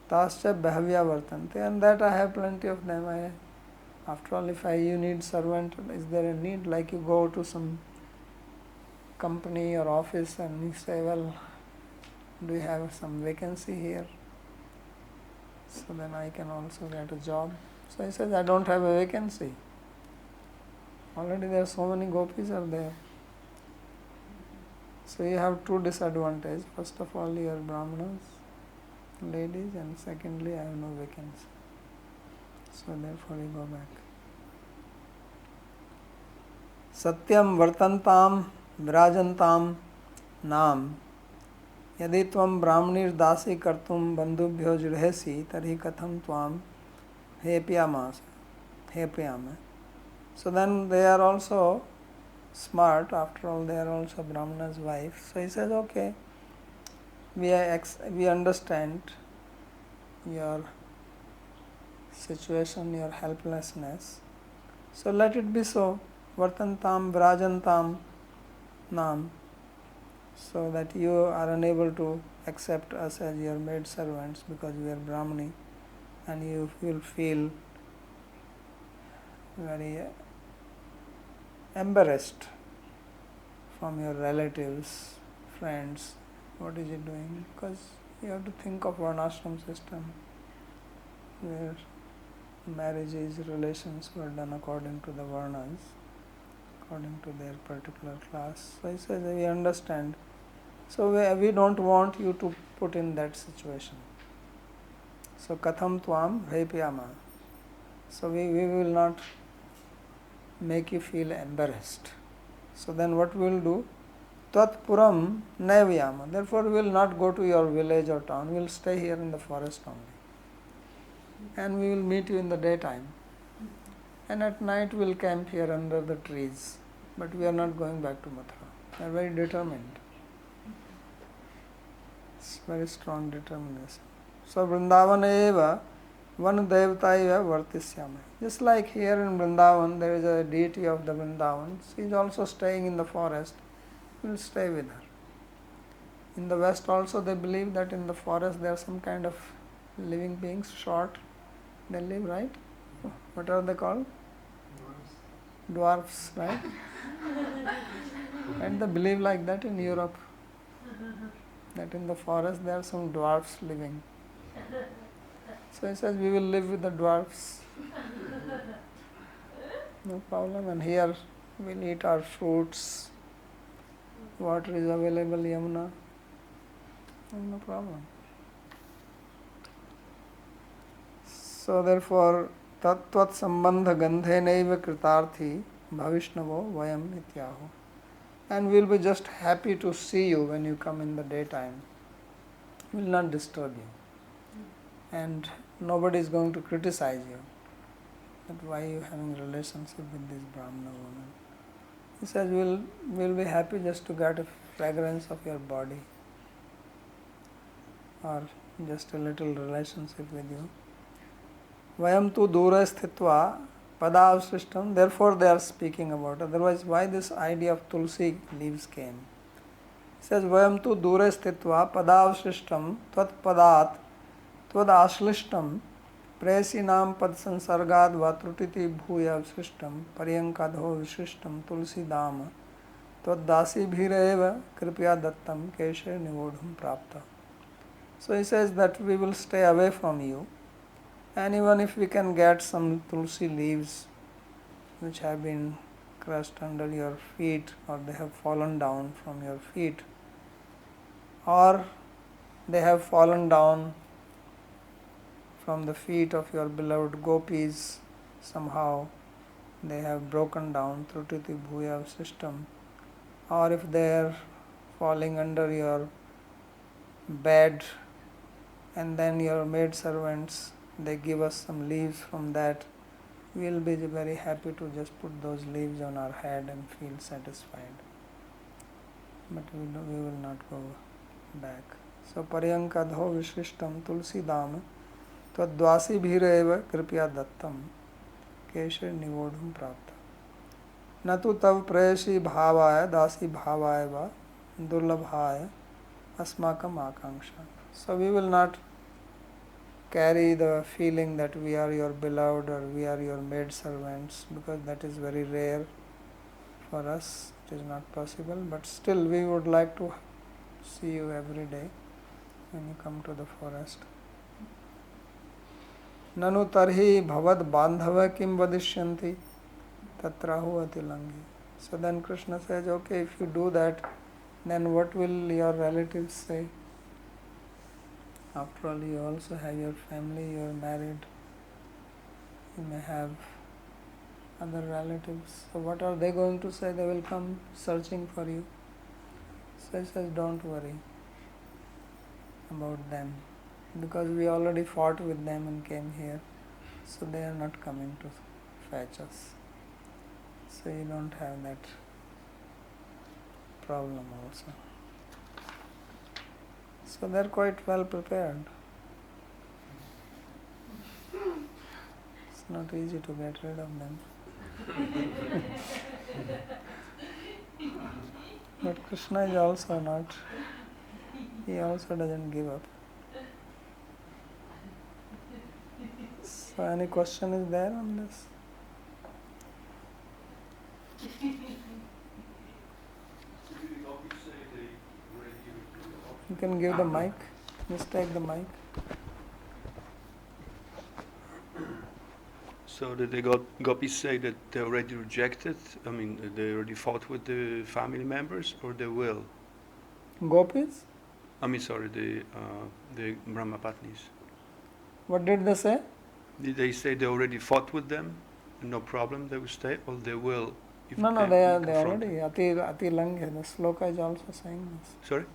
Tascha bhavya vartante, and that I have plenty of them. After all, if you need servant, is there a need? Like you go to some company or office and you say, well, do you have some vacancy here? So then I can also get a job. So he says, I don't have a vacancy. Already there are so many gopis are there. So you have two disadvantages. First of all, you are brahmanas, ladies, and secondly, I have no vacancy. So therefore you go back. Satyam vartantam virajantam nam yadi tvam brahmanir dasi kartum bandhubhyo judhesi tarhi katham tvam hepyama. So then they are also smart, after all they are also Brahmana's wife. So he says, okay, we understand your situation, your helplessness. So let it be so. Vartantam vrajantam nam. So that you are unable to accept us as your maid servants because we are Brahmani, and you will feel very embarrassed from your relatives, friends. What is he doing? Because you have to think of varnashram system where marriages, relations were done according to the varnas, according to their particular class. So he says, we understand. So we don't want you to put in that situation. So katham tvam bhaipyama. So we will not make you feel embarrassed. So then what we will do? Tat puram navyama. Therefore we will not go to your village or town. We will stay here in the forest only. And we will meet you in the daytime. And at night we will camp here under the trees. But we are not going back to Mathura. We are very determined. It's very strong determination. So Vrindavana eva Van devata eva vartisyame. Just like here in Vrindavan, there is a deity of the Vrindavan. She is also staying in the forest. We will stay with her. In the West also they believe that in the forest there are some kind of living beings, short. They live, right? What are they called? Dwarfs, right? And they believe like that in Europe. That in the forest there are some dwarfs living. So he says, we will live with the dwarfs. No problem. And here we'll eat our fruits. Water is available, Yamuna. No problem. So therefore, tattvat sambandha gandhenaiva kritarthi bhavishnavo vayam ityaho. And we'll be just happy to see you when you come in the daytime. We'll not disturb you. And nobody is going to criticize you. That why you having relationship with this Brahmana woman. He says, we'll be happy just to get a fragrance of your body. Or just a little relationship with you. Vayam tu dura sthitva padavsrishtam. Therefore they are speaking about. Otherwise, why this idea of tulsi leaves came? He says, Vayam tu dura sthitva padavsrishtam tvat padat tvad ashlishtam प्रेयसीनां पद संसर्गाद वा त्रुटिति भूय विशिष्टम पर्यंकाधो विशिष्टम तुलसी दाम त्वद्दासीभिरेव कृपया दत्तम केशे निवोढुम प्राप्त. So he says that we will stay away from you, and even if we can get some tulsi leaves which have been crushed under your feet, or they have fallen down from your feet, or they have fallen down from the feet of your beloved gopis, somehow they have broken down trutiti bhuya system, or if they are falling under your bed and then your maid servants they give us some leaves from that, we will be very happy to just put those leaves on our head and feel satisfied. But we will not go back. So paryankadho vishishtam tulsi dam twadvasi bhireva kripya dattam keshe nivodhum prapta natu tav prayasi bhavaya dasi bhavaya va durlabhaya asmakam akanksha. So we will not carry the feeling that we are your beloved or we are your maid servants, because that is very rare for us, it is not possible, but still we would like to see you every day when you come to the forest. Nanu tarhi bhavad bandhava kim vadishyanti tatrahu atilangi. So then Krishna says, okay, if you do that, then what will your relatives say? After all, you also have your family, you are married, you may have other relatives. So what are they going to say? They will come searching for you. So he says, don't worry about them, because we already fought with them and came here, so they are not coming to fetch us. So you don't have that problem also. So they are quite well prepared. It's not easy to get rid of them. But Krishna is also not, he also doesn't give up. So any question is there on this? You can give the mic, just take the mic. So did the gopis say that they already rejected? I mean, they already fought with the family members, or they will? Gopis? I mean, sorry, the Brahmapatnis. What did they say? Did they say they already fought with them? No problem, they will stay, or they will? If No, they confront already, ati langya, the sloka is also saying this. Sorry?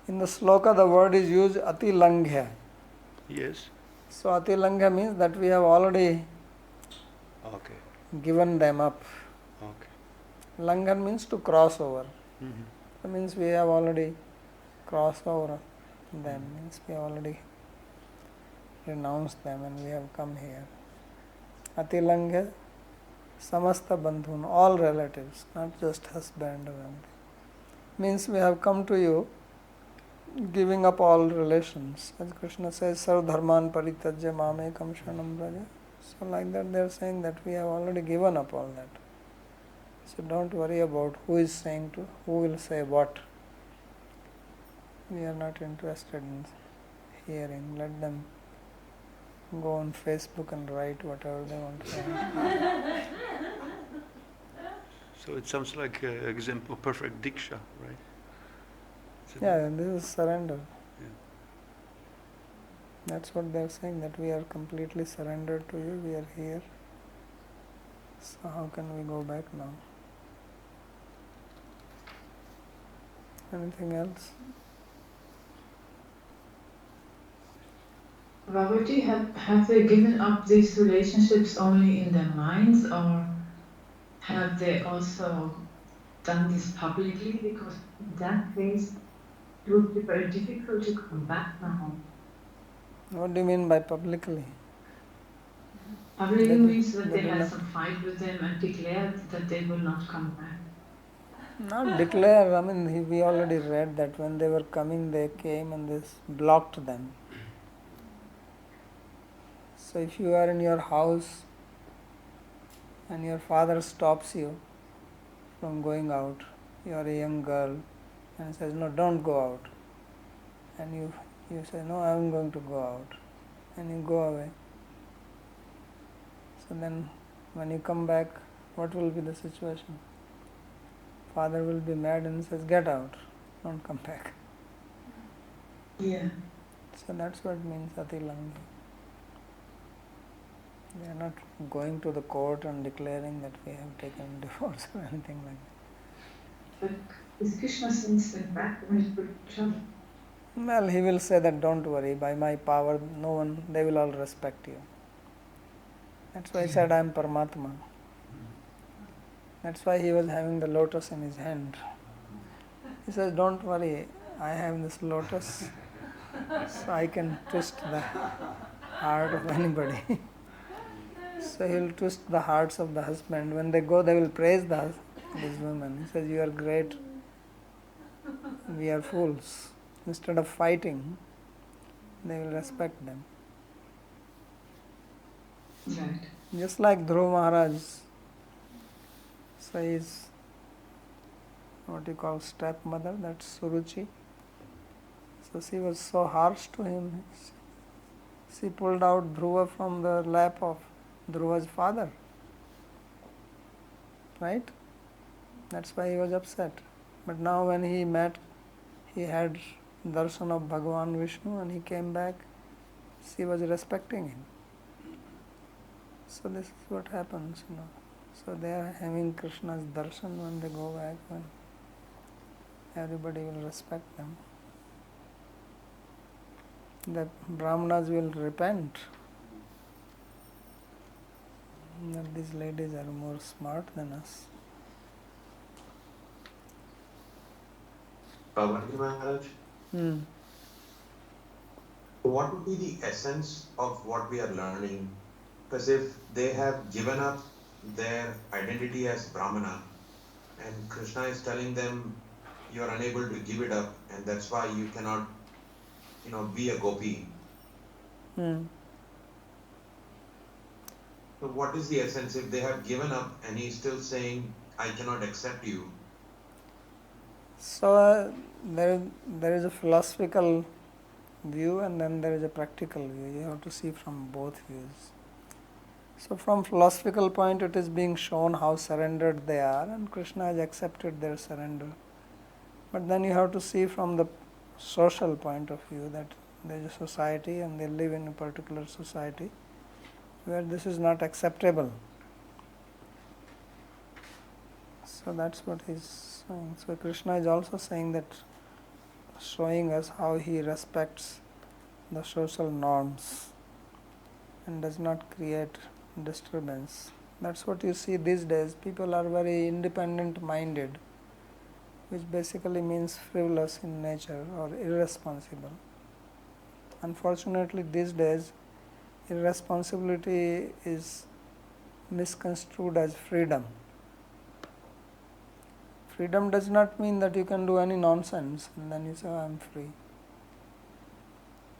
In the sloka the word is used ati langya. Yes. So ati langya means that we have already given them up. Okay. Langan means to cross over. Mm-hmm. That means we have already crossed over them, means we have already renounced them and we have come here. Ati langya samasta bandhun, all relatives, not just husband or anything. Means we have come to you giving up all relations. As Krishna says, Sarv dharman parityajya mamekam sharanam braja. So like that they are saying that we have already given up all that. So don't worry about who is saying to, who will say what. We are not interested in hearing. Let them go on Facebook and write whatever they want to say. So it sounds like an example of perfect diksha, right? Yeah, this is surrender. Yeah. That's what they are saying, that we are completely surrendered to you, we are here. So how can we go back now? Anything else? Bhagavati, have they given up these relationships only in their minds, or have they also done this publicly? Because in that case, it would be very difficult to come back now. What do you mean by publicly? Publicly means that they had some fight with them and declared that they will not come back. Not declare, I mean, we already read that when they were coming, they came and they blocked them. So if you are in your house and your father stops you from going out, you are a young girl, and says, no, don't go out. And you say, no, I am going to go out. And you go away. So then when you come back, what will be the situation? Father will be mad and says, get out, don't come back. Yeah. So that's what means Atilangi. They are not going to the court and declaring that we have taken divorce or anything like that. But is Krishna since the back when spiritual? Well, he will say that don't worry, by my power, no one, they will all respect you. That's why he said I am Paramatma. That's why he was having the lotus in his hand. He says, don't worry, I have this lotus, so I can twist the heart of anybody. So he will twist the hearts of the husband. When they go, they will praise this woman. He says, you are great, we are fools. Instead of fighting, they will respect them. Right. Just like Dhruva Maharaj says, what you call stepmother, that's Suruchi. So she was so harsh to him. She pulled out Dhruva from the lap of Dhruva's father. Right? That's why he was upset. But now when he met, he had darshan of Bhagavan Vishnu and he came back, she was respecting him. So this is what happens, So they are having Krishna's darshan when they go back, when everybody will respect them. The Brahmanas will repent that these ladies are more smart than us. Bhagavatam Maharaj, Hmm. what would be the essence of what we are learning? Because if they have given up their identity as Brahmana, and Krishna is telling them you are unable to give it up, and that's why you cannot, be a gopi. Hmm. So what is the essence if they have given up and he's still saying, I cannot accept you? So there is a philosophical view and then there is a practical view. You have to see from both views. So from philosophical point it is being shown how surrendered they are and Krishna has accepted their surrender. But then you have to see from the social point of view that there is a society and they live in a particular society where this is not acceptable. So that's what he's saying. So Krishna is also saying that, showing us how he respects the social norms and does not create disturbance. That's what you see these days. People are very independent minded, which basically means frivolous in nature or irresponsible. Unfortunately, these days, irresponsibility is misconstrued as freedom. Freedom does not mean that you can do any nonsense and then you say, I am free.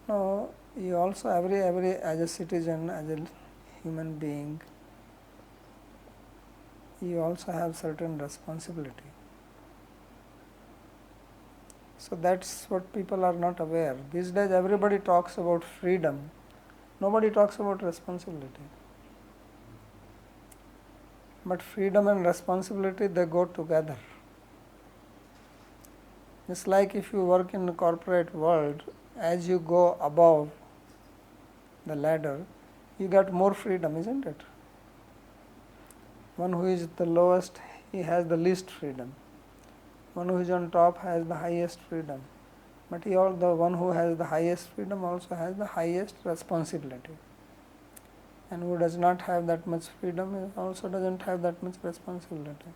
No, you also, every as a citizen, as a human being, you also have certain responsibility. So that's what people are not aware. These days everybody talks about freedom. Nobody talks about responsibility. But freedom and responsibility, they go together. Just like if you work in the corporate world, as you go above the ladder, you get more freedom, isn't it? One who is the lowest, he has the least freedom. One who is on top has the highest freedom. But the one who has the highest freedom also has the highest responsibility. And who does not have that much freedom also doesn't have that much responsibility.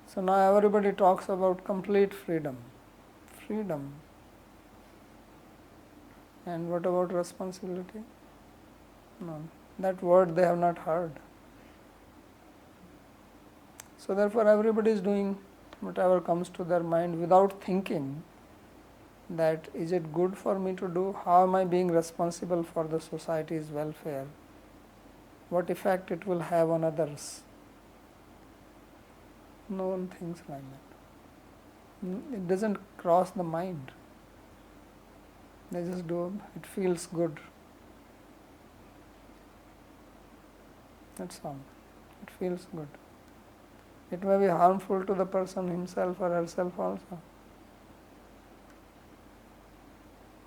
So now everybody talks about complete freedom. Freedom. And what about responsibility? No. That word they have not heard. So therefore everybody is doing whatever comes to their mind without thinking that is it good for me to do? How am I being responsible for the society's welfare? What effect it will have on others? No one thinks like that. It doesn't cross the mind. They just do, it feels good. That's all. It feels good. It may be harmful to the person himself or herself also.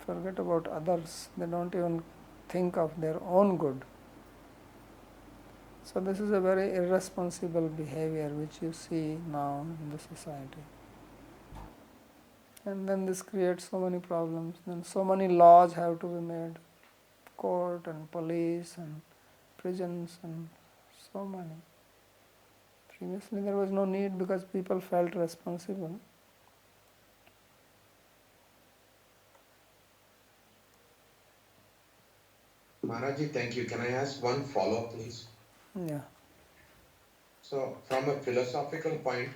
Forget about others. They don't even think of their own good. So this is a very irresponsible behavior which you see now in the society. And then this creates so many problems. Then so many laws have to be made. Court and police and prisons and so many. Previously there was no need because people felt responsible. Maharaji, thank you. Can I ask one follow-up, please? Yeah. So, from a philosophical point,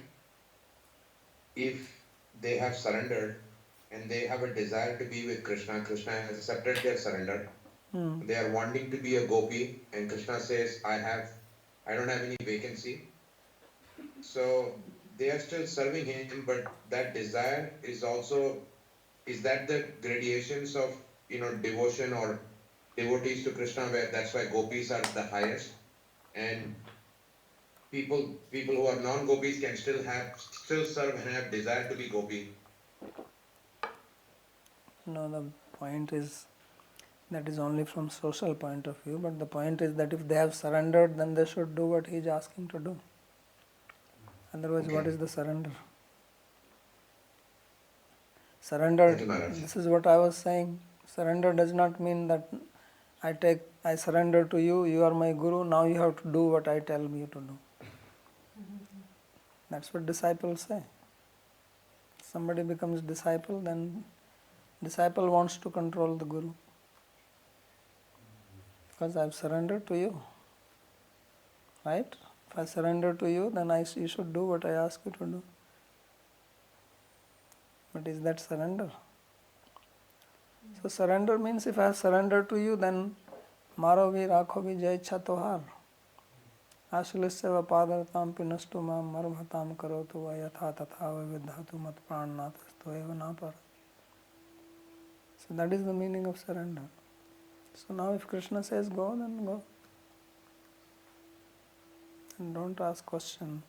if they have surrendered and they have a desire to be with Krishna, Krishna has accepted their surrender. They are wanting to be a gopi, and Krishna says, I don't have any vacancy. So they are still serving him, but that desire is also, is that the gradations of, devotion or devotees to Krishna, where that's why gopis are the highest, and people who are non-gopis can still serve and have desire to be gopi. No, the point is that is only from social point of view, but the point is that if they have surrendered, then they should do what he is asking to do. Otherwise, what is the surrender? Surrender, this is what I was saying. Surrender does not mean that I surrender to you, you are my guru, now you have to do what I tell you to do. That's what disciples say. Somebody becomes disciple, then disciple wants to control the guru. Because I have surrendered to you. Right? If I surrender to you, then you should do what I ask you to do. But is that surrender? So surrender means if I have surrendered to you, then Maro vi rakho vi jai ichha tohar. Ashulisya vapadartam pinastu mam marmhatam karotu va yatha tatha va vidhatu mat pranatastu eva napar. So that is the meaning of surrender. So now if Krishna says go, then go. And don't ask question.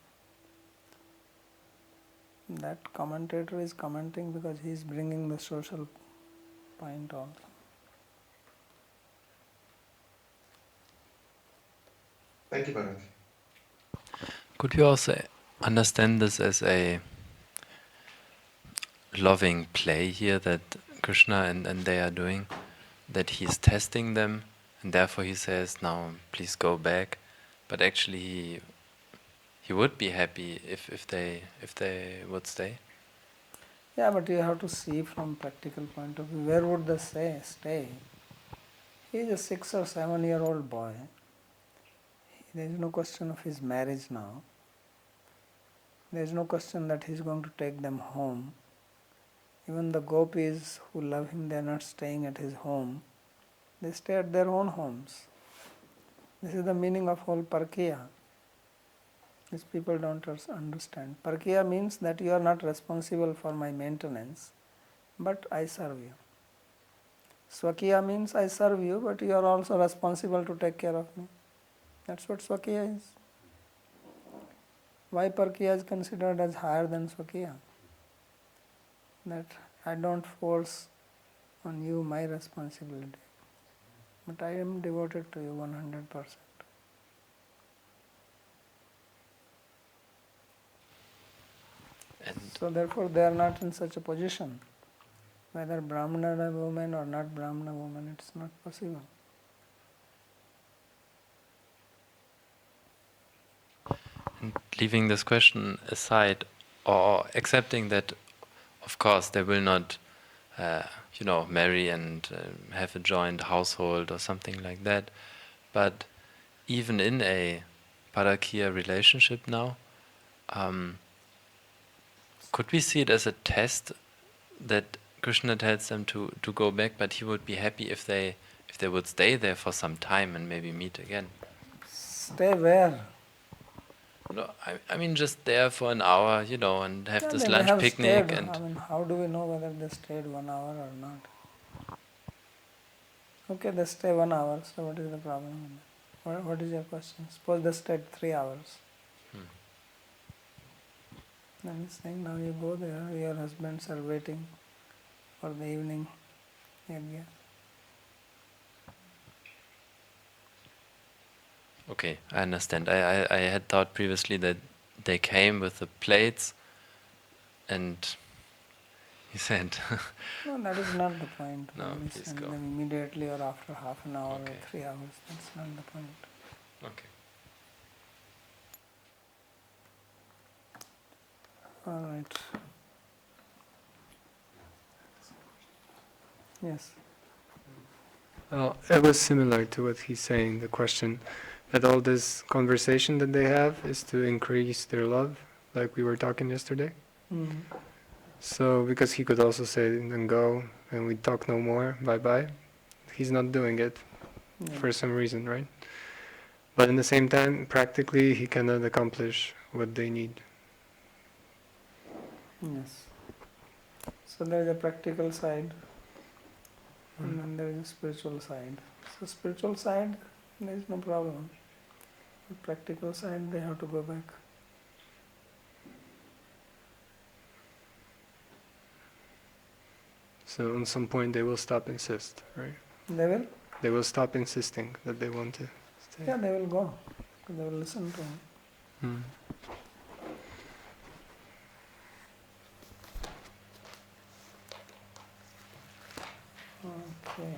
That commentator is commenting because he is bringing the social point also. Thank you, Maharaj. Could you also understand this as a loving play here that Krishna and they are doing? That he's testing them and therefore he says, now please go back. But actually he would be happy if they would stay. Yeah, but you have to see from practical point of view. Where would they stay? He is a 6 or 7 year old boy. There is no question of his marriage now. There is no question that he is going to take them home. Even the gopis who love him, they are not staying at his home. They stay at their own homes. This is the meaning of whole parkiya. These people don't understand. Parkiya means that you are not responsible for my maintenance, but I serve you. Swakiya means I serve you, but you are also responsible to take care of me. That's what Swakiya is. Why Parkiya is considered as higher than Swakiya? That I don't force on you my responsibility, but I am devoted to you 100%. So therefore they are not in such a position. Whether Brahmana woman or not Brahmana woman, it's not possible. And leaving this question aside, or accepting that, of course, they will not, marry and have a joint household or something like that. But even in a parakya relationship now, could we see it as a test that Krishna tells them to go back, but he would be happy if they would stay there for some time and maybe meet again. Stay where? No, I mean just there for an hour, and have this They may lunch have picnic stayed. and How do we know whether they stayed 1 hour or not? Okay, they stay 1 hour, so what is the problem? What is your question? Suppose they stayed 3 hours. Then he's saying, now you go there, your husbands are waiting for the evening yajna. Okay, I understand. I had thought previously that they came with the plates and he said No, that is not the point. No, When we please send go. them immediately or after half an hour Okay. or 3 hours, that's not the point. Okay. All right. Yes. It was similar to what he's saying, the question, that all this conversation that they have is to increase their love, like we were talking yesterday. Mm. So, because he could also say, then go, and we talk no more, bye-bye. He's not doing it for some reason, right? But in the same time, practically, he cannot accomplish what they need. Yes. So there is a practical side, and then there is a spiritual side. So spiritual side, there is no problem. The practical side, they have to go back. So, at some point, they will stop insist, right? They will? They will stop insisting that they want to stay. Yeah, they will go. They will listen to him. Hmm. Okay.